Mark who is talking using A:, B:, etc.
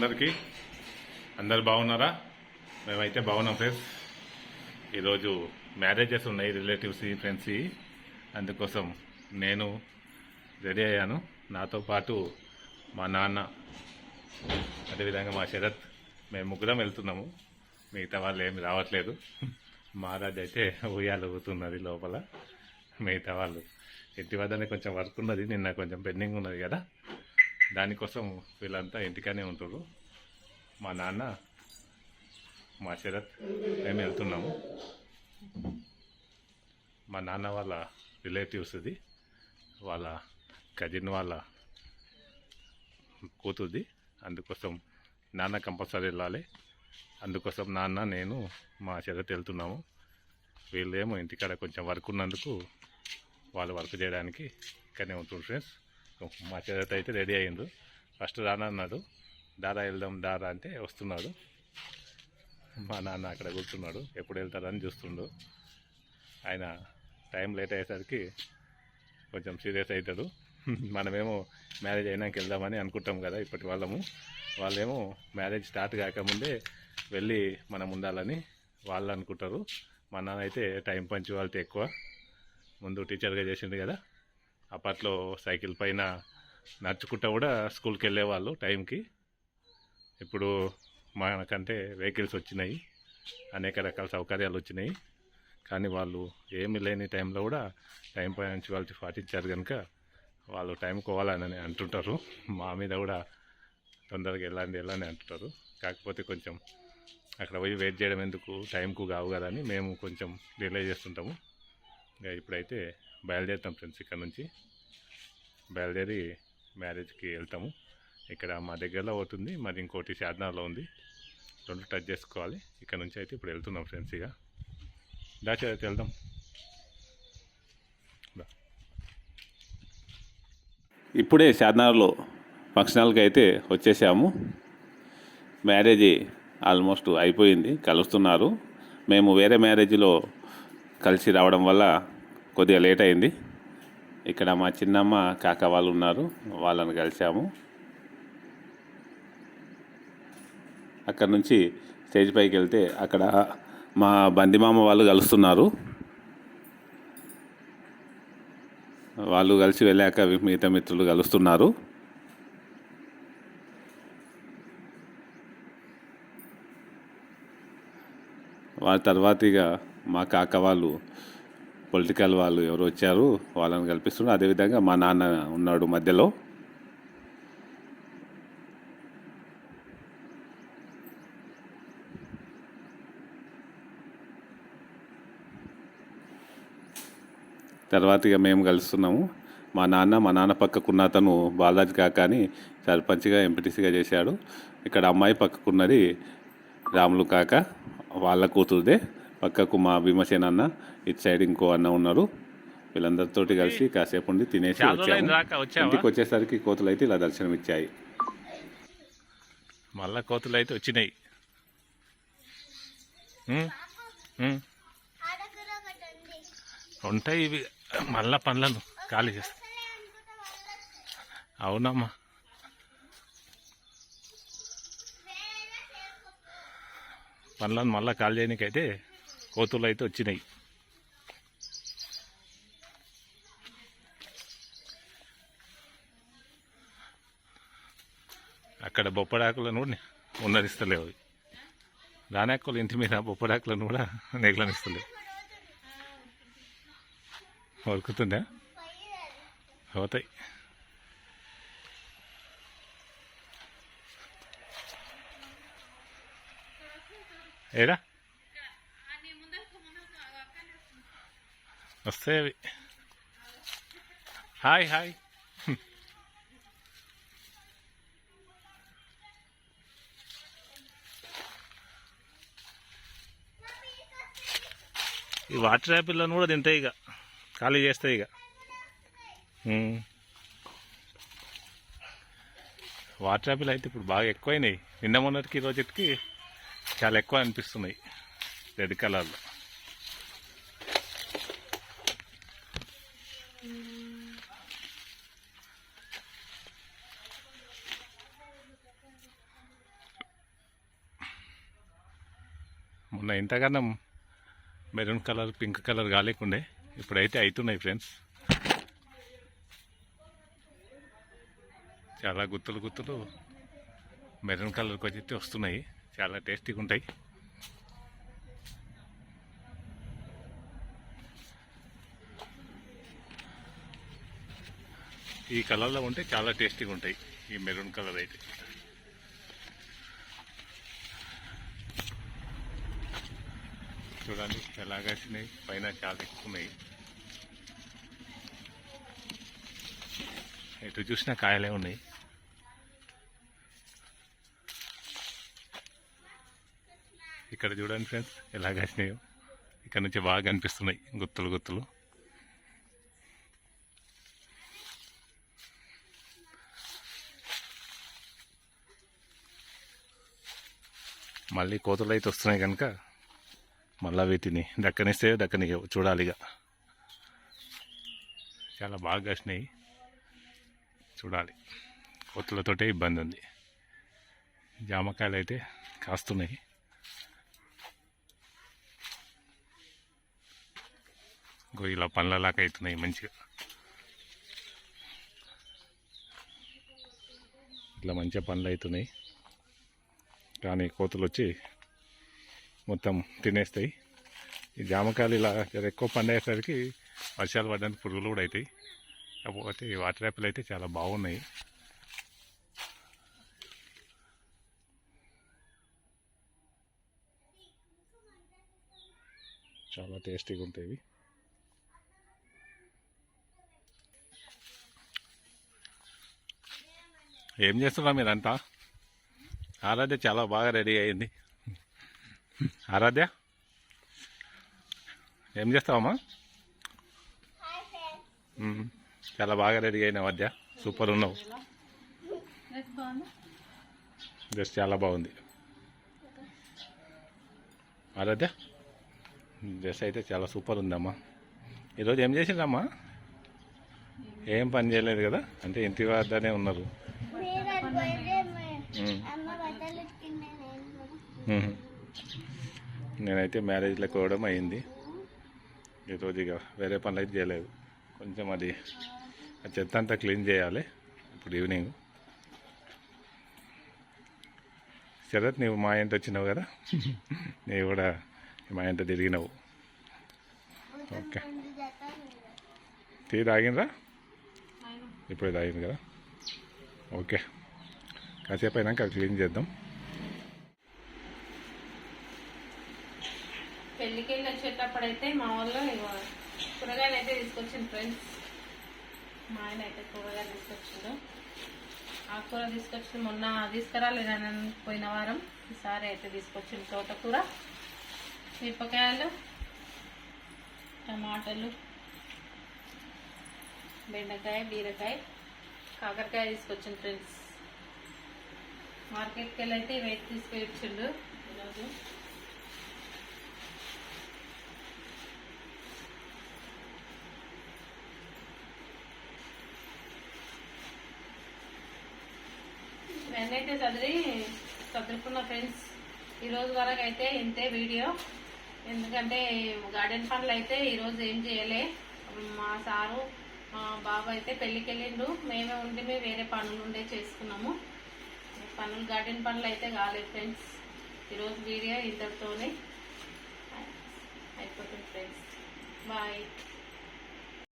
A: అందరికీ. అందరు బాగున్నారా? మేమైతే బాగున్నాం ఫ్రెండ్స్. ఈరోజు మ్యారేజెస్ ఉన్నాయి, రిలేటివ్స్ ఫ్రెండ్స్. అందుకోసం నేను రెడీ అయ్యాను. నాతో పాటు మా నాన్న, అదేవిధంగా మా శరత్, మేము ముగ్గురం వెళ్తున్నాము. మిగతా వాళ్ళు ఏమి రావట్లేదు. మహారాజ్ అయితే ఉయ్యాలు ఊగుతున్నది లోపల. మిగతా వాళ్ళు ఇంటి వద్దనే కొంచెం వర్క్ ఉన్నది, నిన్న కొంచెం పెండింగ్ ఉన్నది కదా, దానికోసం వీళ్ళంతా ఇంటికానే ఉంటారు. మా నాన్న, మా శరత్, మేము వెళ్తున్నాము. మా నాన్న వాళ్ళ రిలేటివ్స్ది, వాళ్ళ కజిన్ వాళ్ళ కూతురుది. అందుకోసం నాన్న కంపల్సరీ వెళ్ళాలి. అందుకోసం నాన్న, నేను, మా శరత్ వెళ్తున్నాము. వీళ్ళేమో ఇంటికాడ కొంచెం వర్క్ ఉన్నందుకు వాళ్ళు వర్క్ చేయడానికి ఇక్కడనే ఉంటుంది ఫ్రెండ్స్. మా శరత్ అయితే రెడీ అయ్యిండు. ఫస్ట్ రానన్నాడు, దారా వెళ్దాం దారా అంటే వస్తున్నాడు. మా నాన్న అక్కడ కూర్చున్నాడు, ఎప్పుడు వెళ్తారని చూస్తుండు. ఆయన టైం లేట్ అయ్యేసరికి కొంచెం సీరియస్ అవుతాడు. మనమేమో మ్యారేజ్ అయినాక వెళ్దామని అనుకుంటాం కదా ఇప్పటి వాళ్ళేమో మ్యారేజ్ స్టార్ట్ కాకముందే వెళ్ళి మనం ఉండాలని వాళ్ళు అనుకుంటారు. మా నాన్న అయితే టైం పంచువాలిటీ ఎక్కువ. ముందు టీచర్గా చేసిండు కదా, అప్పట్లో సైకిల్ పైన నడుచుకుంటా కూడా స్కూల్కి వెళ్ళేవాళ్ళు టైంకి. ఇప్పుడు మనకంటే వెహికల్స్ వచ్చినాయి, అనేక రకాల సౌకర్యాలు వచ్చినాయి. కానీ వాళ్ళు ఏమి లేని టైంలో కూడా టైం పంచువాలిటీ పాటించారు కనుక వాళ్ళు టైంకి పోవాలని అంటుంటారు. మా మీద కూడా తొందరగా వెళ్ళండి అంటుంటారు. కాకపోతే కొంచెం అక్కడ పోయి వెయిట్ చేయడం ఎందుకు, టైంకు కావు కదా అని మేము కొంచెం డిలే చేస్తుంటాము. ఇంకా ఇప్పుడైతే బయలుదేరుతాం ఫ్రెండ్స్. ఇక్కడ నుంచి బయలుదేరి మ్యారేజ్కి వెళ్తాము. ఇక్కడ మా దగ్గరలో అవుతుంది, మరి ఇంకోటి షాద్నగర్లో ఉంది. రెండు టచ్ చేసుకోవాలి. ఇక్కడ నుంచి అయితే ఇప్పుడు వెళ్తున్నాం ఫ్రెండ్స్. ఇక దాచి అయితే వెళ్దాం. ఇప్పుడే షాద్నగర్లో ఫంక్షన్ హాల్కి అయితే వచ్చేసాము. మ్యారేజ్ ఆల్మోస్ట్ అయిపోయింది, కలుస్తున్నారు. మేము వేరే మ్యారేజ్లో కలిసి రావడం వల్ల కొద్దిగా లేట్ అయింది. ఇక్కడ మా చిన్నమ్మ, కాక వాళ్ళు ఉన్నారు, వాళ్ళని కలిసాము. అక్కడ నుంచి స్టేజ్ పైకి వెళ్తే అక్కడ మా బందిమామ వాళ్ళు కలుస్తున్నారు. వాళ్ళు కలిసి వెళ్ళాక మిగతా మిత్రులు కలుస్తున్నారు. వాళ్ళ తర్వాత ఇక మా కాక వాళ్ళు, పొలిటికల్ వాళ్ళు ఎవరు వచ్చారు, వాళ్ళని కల్పిస్తున్నారు. అదేవిధంగా మా నాన్న ఉన్నాడు మధ్యలో. తర్వాత ఇక మేము కలుస్తున్నాము. మా నాన్న పక్కకున్న అతను బాలరాజు కాక అని సర్పంచ్గా, ఎంపీటీసీగా చేశాడు. ఇక్కడ అమ్మాయి పక్కకున్నది రాములు కాక, వాళ్ళ కూతురుదే. పక్కకు మా భీమసేన అన్న, ఇటు సైడ్ ఇంకో అన్న ఉన్నారు. వీళ్ళందరితోటి కలిసి కాసేపు ఉండి తినేసి వచ్చాము. ఇంటికి వచ్చేసరికి కోతులు అయితే ఇలా దర్శనం ఇచ్చాయి. మళ్ళా కోతులు అయితే వచ్చినాయి. ఉంటాయి ఇవి, మళ్ళా పనులను ఖాళీ చేస్తాయి. అవునమ్మా, పనులను మళ్ళీ ఖాళీ చేయడానికైతే కోతులు అయితే వచ్చినాయి. అక్కడ బొప్పడాకులను కూడా ఉన్నదిస్తలేవు. రానాకులు ఇంటి మీద బొప్పడాకులను కూడా నెగలనిస్తలేవు. వరుకుతుందా? అవుతాయి. ఏడా వస్తాయి అవి. Hi hi. ఈ వాటర్ యాపిల్లను కూడా తింటాయి, ఇక ఖాళీ చేస్తాయి. ఇక వాటర్ యాపిల్ అయితే ఇప్పుడు బాగా ఎక్కువైనాయి. నిన్న మొన్నటికి రోజుకి చాలా ఎక్కువ అనిపిస్తున్నాయి రెడ్ కలర్లో. మొన్న ఇంతగానం మెరూన్ కలర్ పింక్ కలర్ కాలేకుండే, ఇప్పుడైతే అవుతున్నాయి ఫ్రెండ్స్. చాలా గుత్తులు గుత్తులు మెరూన్ కలర్కి వచ్చి వస్తున్నాయి, చాలా టేస్టీగా ఉంటాయి. ఈ కలర్లో ఉంటే చాలా టేస్టీగా ఉంటాయి ఈ మెరూన్ కలర్ అయితే. చూడండి ఎలాగ వచ్చినాయి, పైన చాలా ఎక్కువ ఉన్నాయి. ఎటు చూసినా కాయలే ఉన్నాయి. ఇక్కడ చూడండి ఫ్రెండ్స్ ఎలాగ వచ్చినాయో, ఇక్కడ నుంచి బాగా కనిపిస్తున్నాయి గుత్తులు గుత్తులు. మళ్ళీ కోతులు అయితే వస్తున్నాయి కనుక మళ్ళీ వీటిని దక్కనిస్తే దక్కని చూడాలిగా. చాలా బాగా కాసినాయి, చూడాలి. కోతులతోటే ఇబ్బంది ఉంది. జామకాయలు అయితే కాస్తున్నాయి. ఇలా పండ్లలాగా అవుతున్నాయి మంచిగా. ఇట్లా మంచిగా పండ్లు అవుతున్నాయి, కానీ కోతులు వచ్చి మొత్తం తినేస్తాయి. ఈ జామకాయలు ఇలా ఎక్కువ పండేసరికి వర్షాలు పడడానికి పురుగులు కూడా అవుతాయి. కాకపోతే ఈ వాటర్ యాపిల్ అయితే చాలా బాగున్నాయి. చాలా టేస్టీగా ఉంటాయి. ఏం చేస్తున్నా మీరంతా? ఆరాధ్య చాలా బాగా రెడీ అయింది. ఆరాధ్య ఏం చేస్తావమ్మా? చాలా బాగా రెడీ అయినావు ఆరాధ్య, సూపర్ ఉన్నావు. డ్రెస్ చాలా బాగుంది ఆరాధ్య, డ్రెస్ అయితే చాలా సూపర్ ఉందమ్మా. ఈరోజు ఏం చేసిందమ్మా? ఏం పని చేయలేదు కదా, అంటే ఇంటి వద్దనే ఉన్నారు. నేనైతే మ్యారేజ్లోకి పోవడం అయింది ఈరోజు. ఇక వేరే పనులు అయితే చేయలేదు. కొంచెం అది చెత్త అంతా క్లీన్ చేయాలి ఇప్పుడు ఈవినింగ్. శరత్ నీవు మా ఇంటి వచ్చినావు కదా, నీవు కూడా మా ఇంట తిరిగినావు. Okay, tea తాగినరా? ఇప్పుడే తాగింది కదా. ఓకే, కాసేపు అయినాక క్లీన్ చేద్దాం.
B: పెళ్ళికి వెళ్ళి వచ్చేటప్పుడైతే మా వాళ్ళు కూరగాయలు అయితే తీసుకొచ్చింది ఫ్రెండ్స్. మా ఆయన అయితే కూరగాయలు తీసుకొచ్చిండు. ఆకుకూర తీసుకొచ్చింది, మొన్న తీసుకురాలేదని పోయిన వారం. ఈసారి అయితే తీసుకొచ్చింది తోటకూర, మిరపకాయలు, టమాటాలు, బెండకాయ, బీరకాయ, కాకరకాయ తీసుకొచ్చింది ఫ్రెండ్స్. మార్కెట్కి వెళ్ళి అయితే ఇవైతే తీసుకొచ్చిండు ఈరోజు. ఇవన్నీ అయితే చదువుకున్న ఫ్రెండ్స్. ఈరోజు వరకు అయితే ఇంతే వీడియో. ఎందుకంటే గార్డెన్ పనులు అయితే ఈరోజు ఏం చేయలే. మా సారు మా బాబు అయితే పెళ్ళికి వెళ్ళిండు, మేమే ఉండి వేరే పనులు ఉండే చేసుకున్నాము. పనులు గార్డెన్ పనులు అయితే కాలేదు ఫ్రెండ్స్. ఈరోజు వీడియో ఇంతటితోనే అయిపోతుంది ఫ్రెండ్స్. బాయ్.